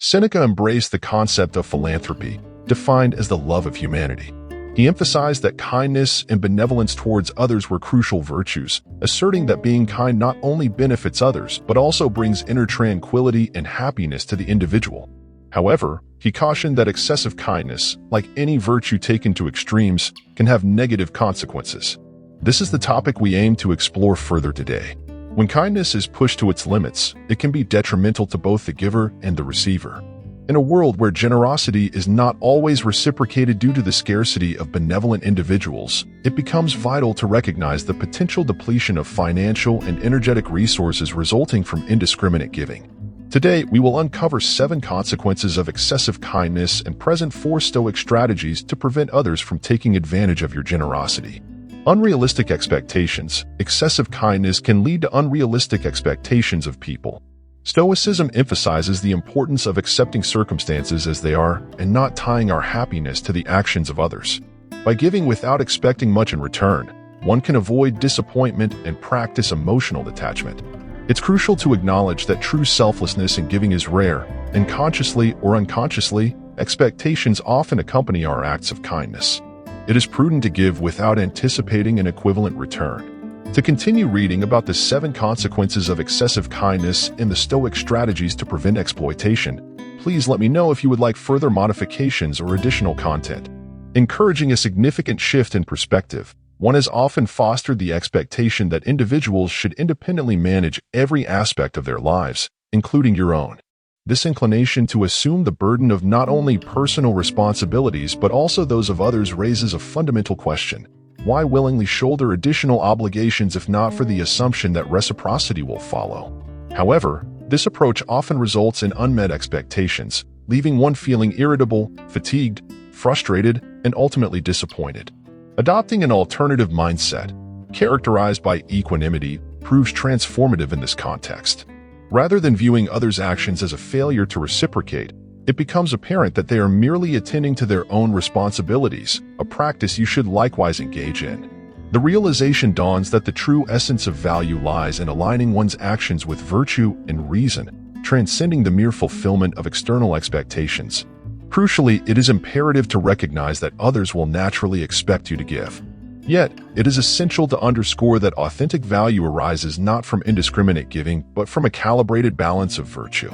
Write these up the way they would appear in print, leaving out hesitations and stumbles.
Seneca embraced the concept of philanthropy, defined as the love of humanity. He emphasized that kindness and benevolence towards others were crucial virtues, asserting that being kind not only benefits others but also brings inner tranquility and happiness to the individual. However, he cautioned that excessive kindness, like any virtue taken to extremes, can have negative consequences. This is the topic we aim to explore further today. When kindness is pushed to its limits, it can be detrimental to both the giver and the receiver. In a world where generosity is not always reciprocated due to the scarcity of benevolent individuals, it becomes vital to recognize the potential depletion of financial and energetic resources resulting from indiscriminate giving. Today, we will uncover 7 consequences of excessive kindness and present 4 Stoic strategies to prevent others from taking advantage of your generosity. Unrealistic expectations. Excessive kindness can lead to unrealistic expectations of people. Stoicism emphasizes the importance of accepting circumstances as they are and not tying our happiness to the actions of others. By giving without expecting much in return, one can avoid disappointment and practice emotional detachment. It's crucial to acknowledge that true selflessness in giving is rare, and consciously or unconsciously, expectations often accompany our acts of kindness. It is prudent to give without anticipating an equivalent return. To continue reading about the 7 consequences of excessive kindness and the Stoic strategies to prevent exploitation, please let me know if you would like further modifications or additional content. Encouraging a significant shift in perspective, one has often fostered the expectation that individuals should independently manage every aspect of their lives, including your own. This inclination to assume the burden of not only personal responsibilities but also those of others raises a fundamental question. Why willingly shoulder additional obligations if not for the assumption that reciprocity will follow? However, this approach often results in unmet expectations, leaving one feeling irritable, fatigued, frustrated, and ultimately disappointed. Adopting an alternative mindset, characterized by equanimity, proves transformative in this context. Rather than viewing others' actions as a failure to reciprocate, it becomes apparent that they are merely attending to their own responsibilities, a practice you should likewise engage in. The realization dawns that the true essence of value lies in aligning one's actions with virtue and reason, transcending the mere fulfillment of external expectations. Crucially, it is imperative to recognize that others will naturally expect you to give. Yet, it is essential to underscore that authentic value arises not from indiscriminate giving, but from a calibrated balance of virtue.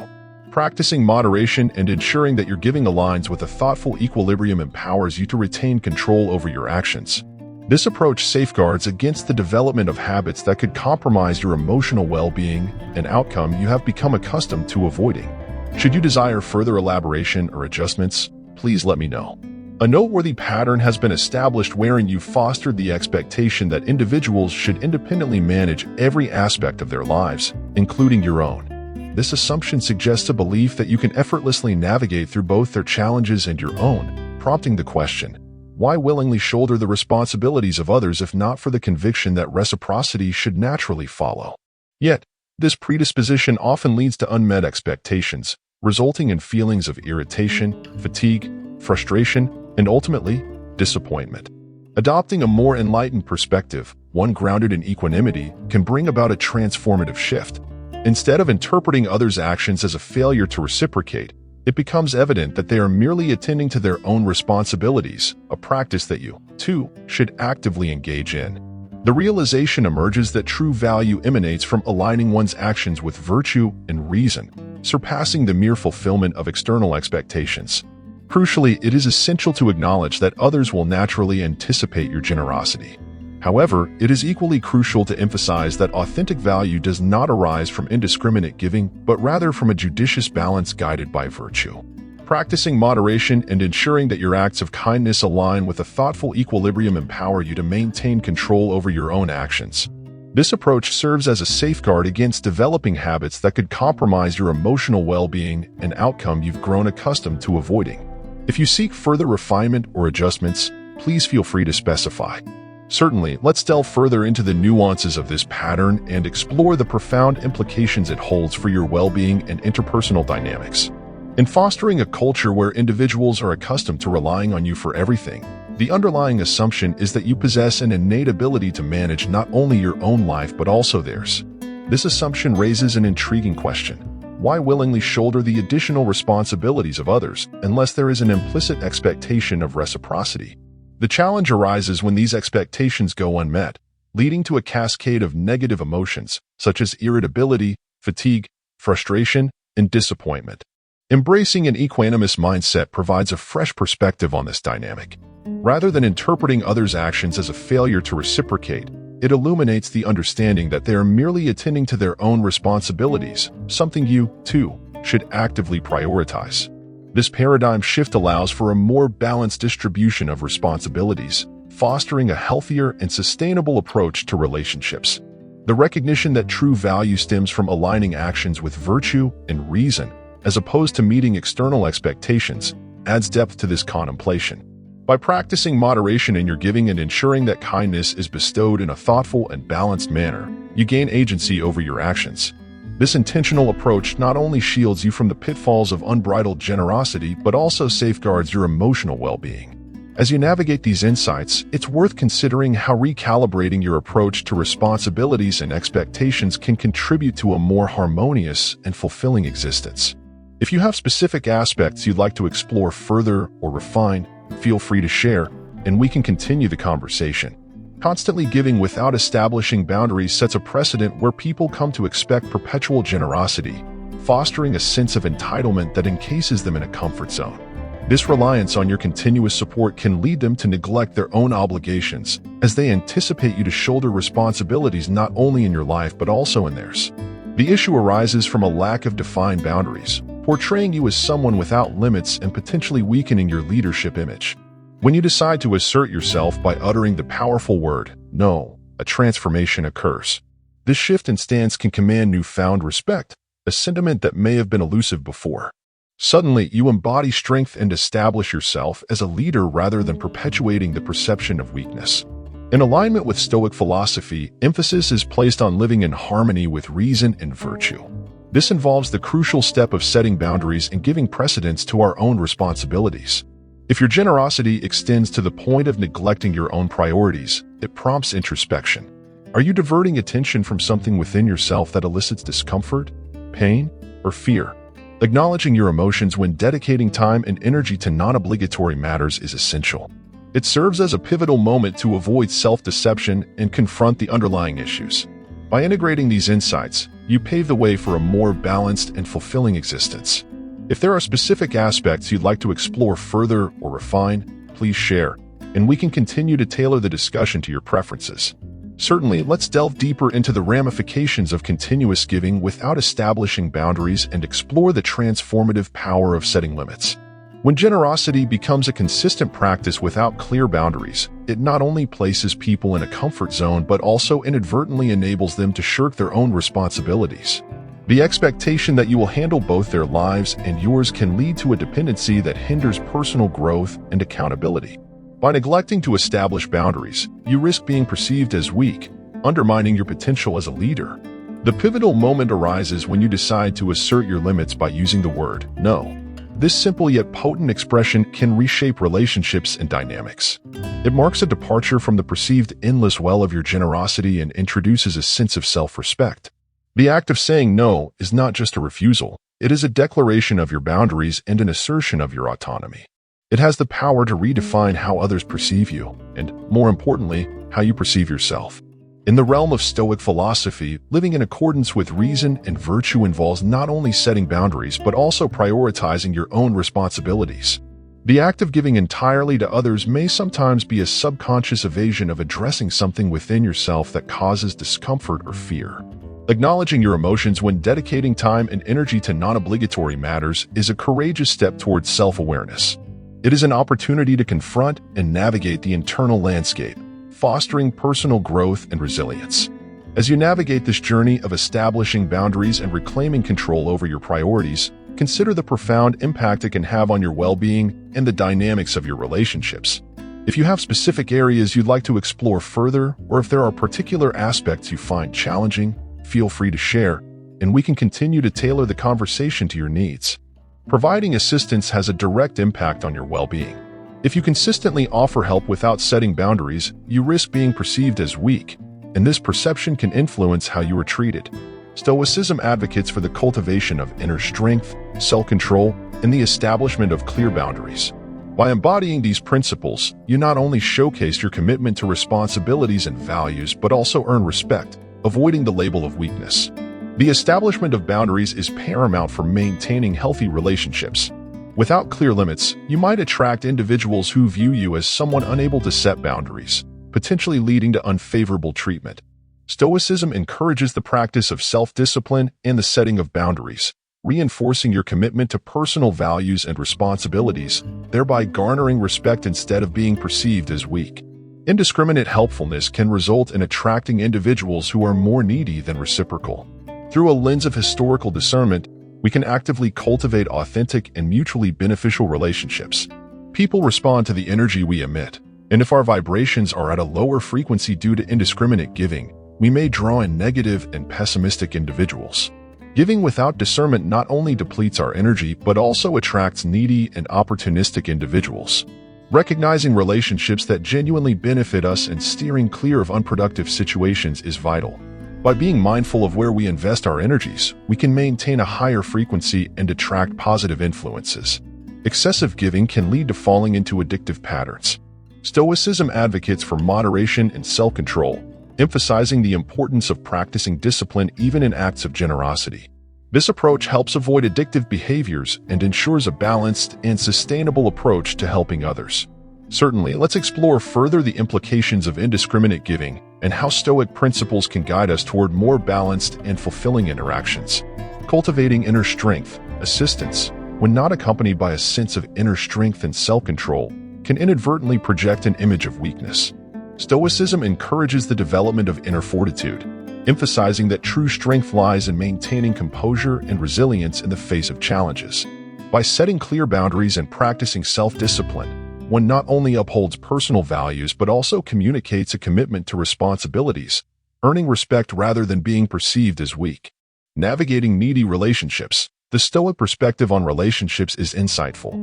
Practicing moderation and ensuring that your giving aligns with a thoughtful equilibrium empowers you to retain control over your actions. This approach safeguards against the development of habits that could compromise your emotional well-being, an outcome you have become accustomed to avoiding. Should you desire further elaboration or adjustments, please let me know. A noteworthy pattern has been established wherein you fostered the expectation that individuals should independently manage every aspect of their lives, including your own. This assumption suggests a belief that you can effortlessly navigate through both their challenges and your own, prompting the question, why willingly shoulder the responsibilities of others if not for the conviction that reciprocity should naturally follow? Yet, this predisposition often leads to unmet expectations, resulting in feelings of irritation, fatigue, frustration, and ultimately, disappointment. Adopting a more enlightened perspective, one grounded in equanimity, can bring about a transformative shift. Instead of interpreting others' actions as a failure to reciprocate, it becomes evident that they are merely attending to their own responsibilities, a practice that you, too, should actively engage in. The realization emerges that true value emanates from aligning one's actions with virtue and reason, surpassing the mere fulfillment of external expectations. Crucially, it is essential to acknowledge that others will naturally anticipate your generosity. However, it is equally crucial to emphasize that authentic value does not arise from indiscriminate giving, but rather from a judicious balance guided by virtue. Practicing moderation and ensuring that your acts of kindness align with a thoughtful equilibrium empower you to maintain control over your own actions. This approach serves as a safeguard against developing habits that could compromise your emotional well-being, an outcome you've grown accustomed to avoiding. If you seek further refinement or adjustments, please feel free to specify. Certainly, let's delve further into the nuances of this pattern and explore the profound implications it holds for your well-being and interpersonal dynamics. In fostering a culture where individuals are accustomed to relying on you for everything, the underlying assumption is that you possess an innate ability to manage not only your own life but also theirs. This assumption raises an intriguing question. why willingly shoulder the additional responsibilities of others unless there is an implicit expectation of reciprocity? The challenge arises when these expectations go unmet, leading to a cascade of negative emotions such as irritability, fatigue, frustration, and disappointment. Embracing an equanimous mindset provides a fresh perspective on this dynamic. Rather than interpreting others' actions as a failure to reciprocate, it illuminates the understanding that they are merely attending to their own responsibilities, something you, too, should actively prioritize. This paradigm shift allows for a more balanced distribution of responsibilities, fostering a healthier and sustainable approach to relationships. The recognition that true value stems from aligning actions with virtue and reason, as opposed to meeting external expectations, adds depth to this contemplation. By practicing moderation in your giving and ensuring that kindness is bestowed in a thoughtful and balanced manner, you gain agency over your actions. This intentional approach not only shields you from the pitfalls of unbridled generosity, but also safeguards your emotional well-being. As you navigate these insights, it's worth considering how recalibrating your approach to responsibilities and expectations can contribute to a more harmonious and fulfilling existence. If you have specific aspects you'd like to explore further or refine, feel free to share, and we can continue the conversation. Constantly giving without establishing boundaries sets a precedent where people come to expect perpetual generosity, fostering a sense of entitlement that encases them in a comfort zone. This reliance on your continuous support can lead them to neglect their own obligations, as they anticipate you to shoulder responsibilities not only in your life but also in theirs. The issue arises from a lack of defined boundaries, portraying you as someone without limits and potentially weakening your leadership image. When you decide to assert yourself by uttering the powerful word, no, a transformation occurs. This shift in stance can command newfound respect, a sentiment that may have been elusive before. Suddenly, you embody strength and establish yourself as a leader rather than perpetuating the perception of weakness. In alignment with Stoic philosophy, emphasis is placed on living in harmony with reason and virtue. This involves the crucial step of setting boundaries and giving precedence to our own responsibilities. If your generosity extends to the point of neglecting your own priorities, it prompts introspection. Are you diverting attention from something within yourself that elicits discomfort, pain, or fear? Acknowledging your emotions when dedicating time and energy to non-obligatory matters is essential. It serves as a pivotal moment to avoid self-deception and confront the underlying issues. By integrating these insights, you pave the way for a more balanced and fulfilling existence. If there are specific aspects you'd like to explore further or refine, please share, and we can continue to tailor the discussion to your preferences. Certainly, let's delve deeper into the ramifications of continuous giving without establishing boundaries and explore the transformative power of setting limits. When generosity becomes a consistent practice without clear boundaries, it not only places people in a comfort zone but also inadvertently enables them to shirk their own responsibilities. The expectation that you will handle both their lives and yours can lead to a dependency that hinders personal growth and accountability. By neglecting to establish boundaries, you risk being perceived as weak, undermining your potential as a leader. The pivotal moment arises when you decide to assert your limits by using the word no. This simple yet potent expression can reshape relationships and dynamics. It marks a departure from the perceived endless well of your generosity and introduces a sense of self-respect. The act of saying no is not just a refusal, it is a declaration of your boundaries and an assertion of your autonomy. It has the power to redefine how others perceive you, and, more importantly, how you perceive yourself. In the realm of Stoic philosophy, living in accordance with reason and virtue involves not only setting boundaries but also prioritizing your own responsibilities. The act of giving entirely to others may sometimes be a subconscious evasion of addressing something within yourself that causes discomfort or fear. Acknowledging your emotions when dedicating time and energy to non-obligatory matters is a courageous step towards self-awareness. It is an opportunity to confront and navigate the internal landscape, fostering personal growth and resilience. As you navigate this journey of establishing boundaries and reclaiming control over your priorities, consider the profound impact it can have on your well-being and the dynamics of your relationships. If you have specific areas you'd like to explore further, or if there are particular aspects you find challenging, feel free to share, and we can continue to tailor the conversation to your needs. Providing assistance has a direct impact on your well-being. If you consistently offer help without setting boundaries, you risk being perceived as weak, and this perception can influence how you are treated. Stoicism advocates for the cultivation of inner strength, self-control, and the establishment of clear boundaries. By embodying these principles, you not only showcase your commitment to responsibilities and values, but also earn respect, avoiding the label of weakness. The establishment of boundaries is paramount for maintaining healthy relationships. Without clear limits, you might attract individuals who view you as someone unable to set boundaries, potentially leading to unfavorable treatment. Stoicism encourages the practice of self-discipline and the setting of boundaries, reinforcing your commitment to personal values and responsibilities, thereby garnering respect instead of being perceived as weak. Indiscriminate helpfulness can result in attracting individuals who are more needy than reciprocal. Through a lens of historical discernment, we can actively cultivate authentic and mutually beneficial relationships. People respond to the energy we emit, and if our vibrations are at a lower frequency due to indiscriminate giving, we may draw in negative and pessimistic individuals. Giving without discernment not only depletes our energy but also attracts needy and opportunistic individuals. Recognizing relationships that genuinely benefit us and steering clear of unproductive situations is vital. By being mindful of where we invest our energies, we can maintain a higher frequency and attract positive influences. Excessive giving can lead to falling into addictive patterns. Stoicism advocates for moderation and self-control, emphasizing the importance of practicing discipline even in acts of generosity. This approach helps avoid addictive behaviors and ensures a balanced and sustainable approach to helping others. Certainly, let's explore further the implications of indiscriminate giving and how Stoic principles can guide us toward more balanced and fulfilling interactions. Cultivating inner strength, assistance, when not accompanied by a sense of inner strength and self-control, can inadvertently project an image of weakness. Stoicism encourages the development of inner fortitude, emphasizing that true strength lies in maintaining composure and resilience in the face of challenges. By setting clear boundaries and practicing self-discipline, one not only upholds personal values but also communicates a commitment to responsibilities, earning respect rather than being perceived as weak. Navigating needy relationships. The Stoic perspective on relationships is insightful.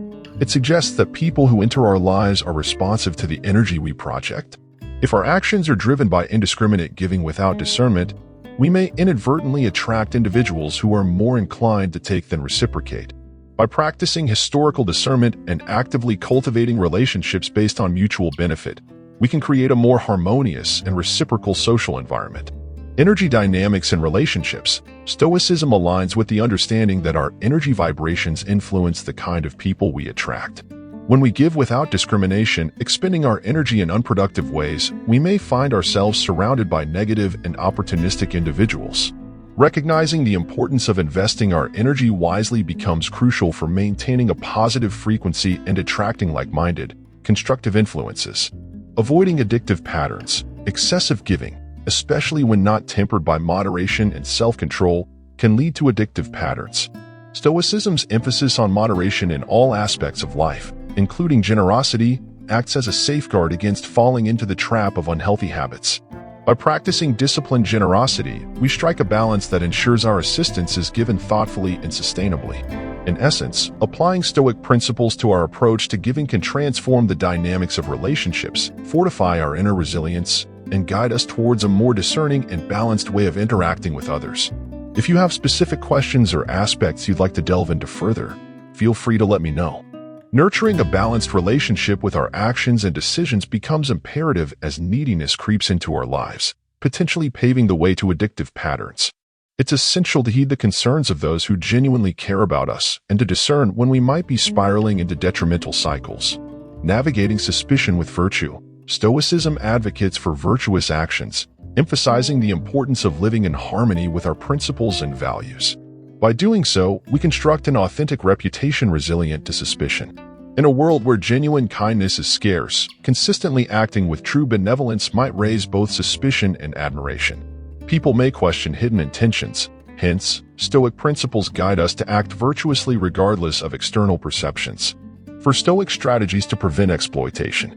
It suggests that people who enter our lives are responsive to the energy we project. If our actions are driven by indiscriminate giving without discernment, we may inadvertently attract individuals who are more inclined to take than reciprocate. By practicing historical discernment and actively cultivating relationships based on mutual benefit, we can create a more harmonious and reciprocal social environment. Energy dynamics and relationships. Stoicism aligns with the understanding that our energy vibrations influence the kind of people we attract. When we give without discrimination, expending our energy in unproductive ways, we may find ourselves surrounded by negative and opportunistic individuals. Recognizing the importance of investing our energy wisely becomes crucial for maintaining a positive frequency and attracting like-minded, constructive influences. Avoiding addictive patterns. Excessive giving, especially when not tempered by moderation and self-control, can lead to addictive patterns. Stoicism's emphasis on moderation in all aspects of life, including generosity, acts as a safeguard against falling into the trap of unhealthy habits. By practicing disciplined generosity, we strike a balance that ensures our assistance is given thoughtfully and sustainably. In essence, applying Stoic principles to our approach to giving can transform the dynamics of relationships, fortify our inner resilience, and guide us towards a more discerning and balanced way of interacting with others. If you have specific questions or aspects you'd like to delve into further, feel free to let me know. Nurturing a balanced relationship with our actions and decisions becomes imperative as neediness creeps into our lives, potentially paving the way to addictive patterns. It's essential to heed the concerns of those who genuinely care about us and to discern when we might be spiraling into detrimental cycles. Navigating suspicion with virtue. Stoicism advocates for virtuous actions, emphasizing the importance of living in harmony with our principles and values. By doing so, we construct an authentic reputation resilient to suspicion. In a world where genuine kindness is scarce, consistently acting with true benevolence might raise both suspicion and admiration. People may question hidden intentions. Hence, Stoic principles guide us to act virtuously regardless of external perceptions. For Stoic strategies to prevent exploitation.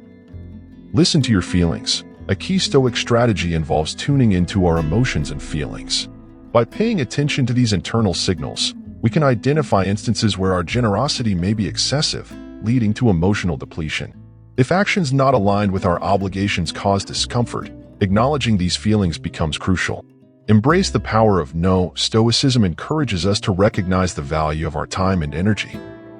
Listen to your feelings. A key Stoic strategy involves tuning into our emotions and feelings. By paying attention to these internal signals, we can identify instances where our generosity may be excessive, leading to emotional depletion. If actions not aligned with our obligations cause discomfort, acknowledging these feelings becomes crucial. Embrace the power of no. Stoicism encourages us to recognize the value of our time and energy.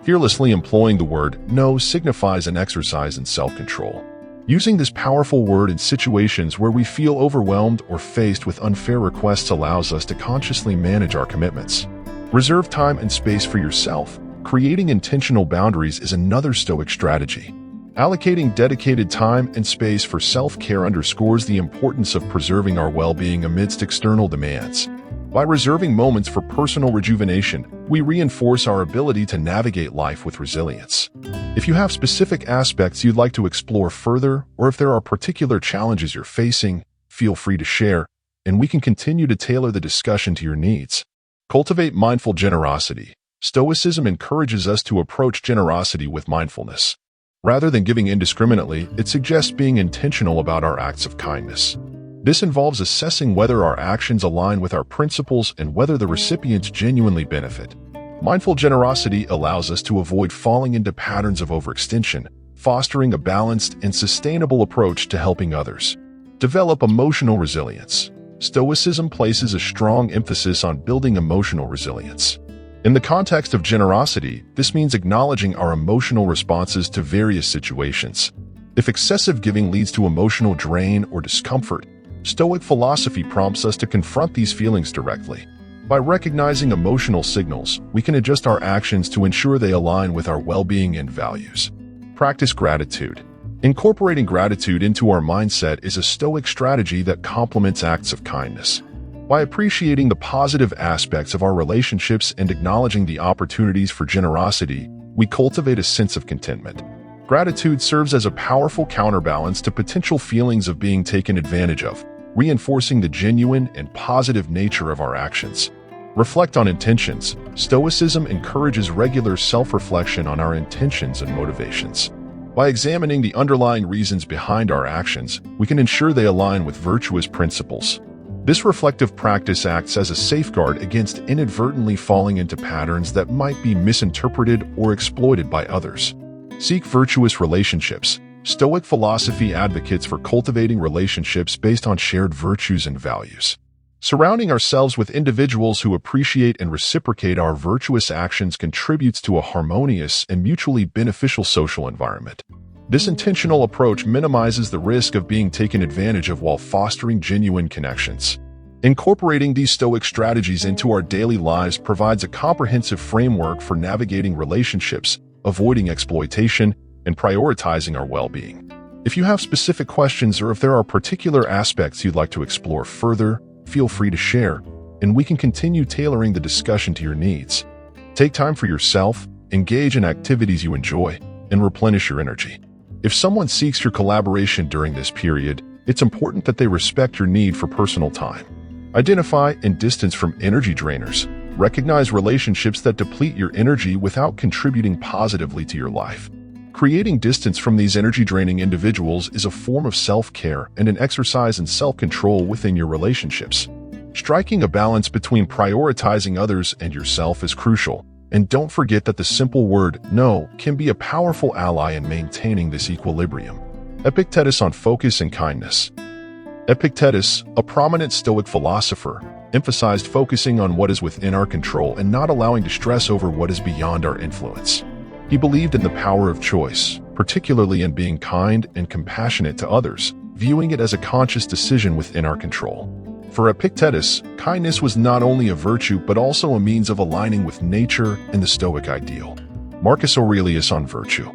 Fearlessly employing the word no signifies an exercise in self-control. Using this powerful word in situations where we feel overwhelmed or faced with unfair requests allows us to consciously manage our commitments. Reserve time and space for yourself. Creating intentional boundaries is another Stoic strategy. Allocating dedicated time and space for self-care underscores the importance of preserving our well-being amidst external demands. By reserving moments for personal rejuvenation, we reinforce our ability to navigate life with resilience. If you have specific aspects you'd like to explore further, or if there are particular challenges you're facing, feel free to share, and we can continue to tailor the discussion to your needs. Cultivate mindful generosity. Stoicism encourages us to approach generosity with mindfulness. Rather than giving indiscriminately, it suggests being intentional about our acts of kindness. This involves assessing whether our actions align with our principles and whether the recipients genuinely benefit. Mindful generosity allows us to avoid falling into patterns of overextension, fostering a balanced and sustainable approach to helping others. Develop emotional resilience. Stoicism places a strong emphasis on building emotional resilience. In the context of generosity, this means acknowledging our emotional responses to various situations. If excessive giving leads to emotional drain or discomfort, Stoic philosophy prompts us to confront these feelings directly. By recognizing emotional signals, we can adjust our actions to ensure they align with our well-being and values. Practice gratitude. Incorporating gratitude into our mindset is a Stoic strategy that complements acts of kindness. By appreciating the positive aspects of our relationships and acknowledging the opportunities for generosity, we cultivate a sense of contentment. Gratitude serves as a powerful counterbalance to potential feelings of being taken advantage of, reinforcing the genuine and positive nature of our actions. Reflect on intentions. Stoicism encourages regular self-reflection on our intentions and motivations. By examining the underlying reasons behind our actions, we can ensure they align with virtuous principles. This reflective practice acts as a safeguard against inadvertently falling into patterns that might be misinterpreted or exploited by others. Seek virtuous relationships. Stoic philosophy advocates for cultivating relationships based on shared virtues and values. Surrounding ourselves with individuals who appreciate and reciprocate our virtuous actions contributes to a harmonious and mutually beneficial social environment. This intentional approach minimizes the risk of being taken advantage of while fostering genuine connections. Incorporating these Stoic strategies into our daily lives provides a comprehensive framework for navigating relationships, avoiding exploitation, and prioritizing our well-being. If you have specific questions or if there are particular aspects you'd like to explore further, feel free to share, and we can continue tailoring the discussion to your needs. Take time for yourself, engage in activities you enjoy, and replenish your energy. If someone seeks your collaboration during this period, it's important that they respect your need for personal time. Identify and distance from energy drainers. Recognize relationships that deplete your energy without contributing positively to your life. Creating distance from these energy-draining individuals is a form of self-care and an exercise in self-control within your relationships. Striking a balance between prioritizing others and yourself is crucial. And don't forget that the simple word no can be a powerful ally in maintaining this equilibrium. Epictetus on focus and kindness. Epictetus, a prominent Stoic philosopher, emphasized focusing on what is within our control and not allowing to stress over what is beyond our influence. He believed in the power of choice, particularly in being kind and compassionate to others, viewing it as a conscious decision within our control. For Epictetus, kindness was not only a virtue but also a means of aligning with nature and the Stoic ideal. Marcus Aurelius on virtue.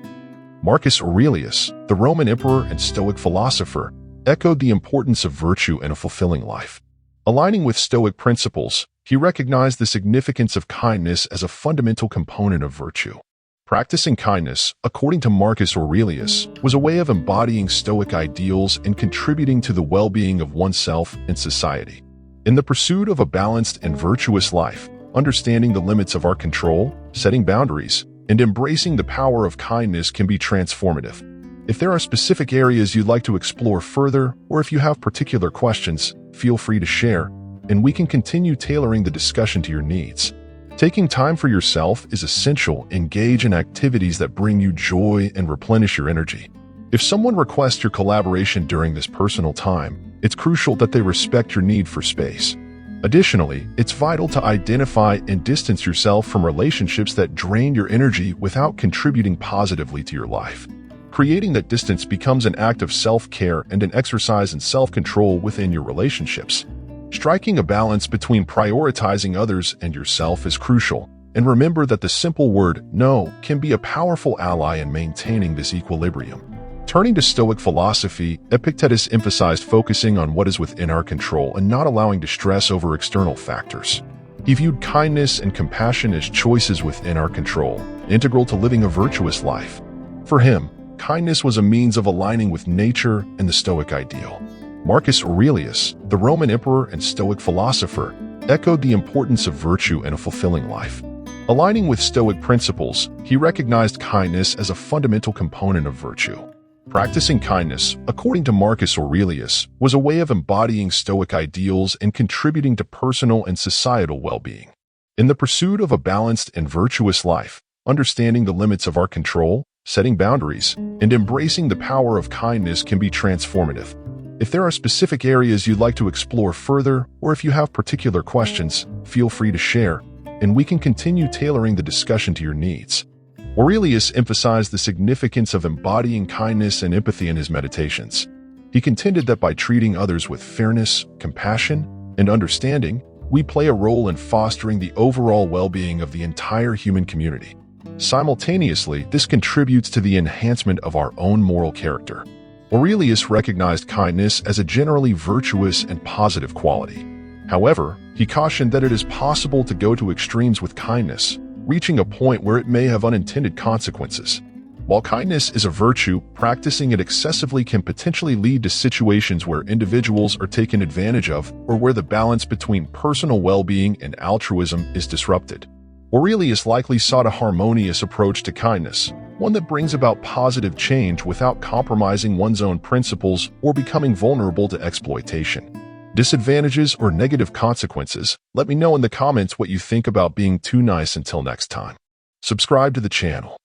Marcus Aurelius, the Roman emperor and Stoic philosopher, echoed the importance of virtue in a fulfilling life. Aligning with Stoic principles, he recognized the significance of kindness as a fundamental component of virtue. Practicing kindness, according to Marcus Aurelius, was a way of embodying Stoic ideals and contributing to the well-being of oneself and society. In the pursuit of a balanced and virtuous life, understanding the limits of our control, setting boundaries, and embracing the power of kindness can be transformative. If there are specific areas you'd like to explore further, or if you have particular questions, feel free to share, and we can continue tailoring the discussion to your needs. Taking time for yourself is essential. Engage in activities that bring you joy and replenish your energy. If someone requests your collaboration during this personal time, it's crucial that they respect your need for space. Additionally, it's vital to identify and distance yourself from relationships that drain your energy without contributing positively to your life. Creating that distance becomes an act of self-care and an exercise in self-control within your relationships. Striking a balance between prioritizing others and yourself is crucial, and remember that the simple word no can be a powerful ally in maintaining this equilibrium. Turning to Stoic philosophy, Epictetus emphasized focusing on what is within our control and not allowing distress over external factors. He viewed kindness and compassion as choices within our control, integral to living a virtuous life. For him, kindness was a means of aligning with nature and the Stoic ideal. Marcus Aurelius, the Roman emperor and Stoic philosopher, echoed the importance of virtue in a fulfilling life. Aligning with Stoic principles, he recognized kindness as a fundamental component of virtue. Practicing kindness, according to Marcus Aurelius, was a way of embodying Stoic ideals and contributing to personal and societal well-being. In the pursuit of a balanced and virtuous life, understanding the limits of our control, setting boundaries, and embracing the power of kindness can be transformative. If there are specific areas you'd like to explore further, or if you have particular questions, feel free to share, and we can continue tailoring the discussion to your needs. Aurelius emphasized the significance of embodying kindness and empathy in his meditations. He contended that by treating others with fairness, compassion, and understanding, we play a role in fostering the overall well-being of the entire human community. Simultaneously, this contributes to the enhancement of our own moral character. Aurelius recognized kindness as a generally virtuous and positive quality. However, he cautioned that it is possible to go to extremes with kindness, reaching a point where it may have unintended consequences. While kindness is a virtue, practicing it excessively can potentially lead to situations where individuals are taken advantage of or where the balance between personal well-being and altruism is disrupted. Aurelius likely sought a harmonious approach to kindness, one that brings about positive change without compromising one's own principles or becoming vulnerable to exploitation. Disadvantages or negative consequences? Let me know in the comments what you think about being too nice. Until next time. Subscribe to the channel.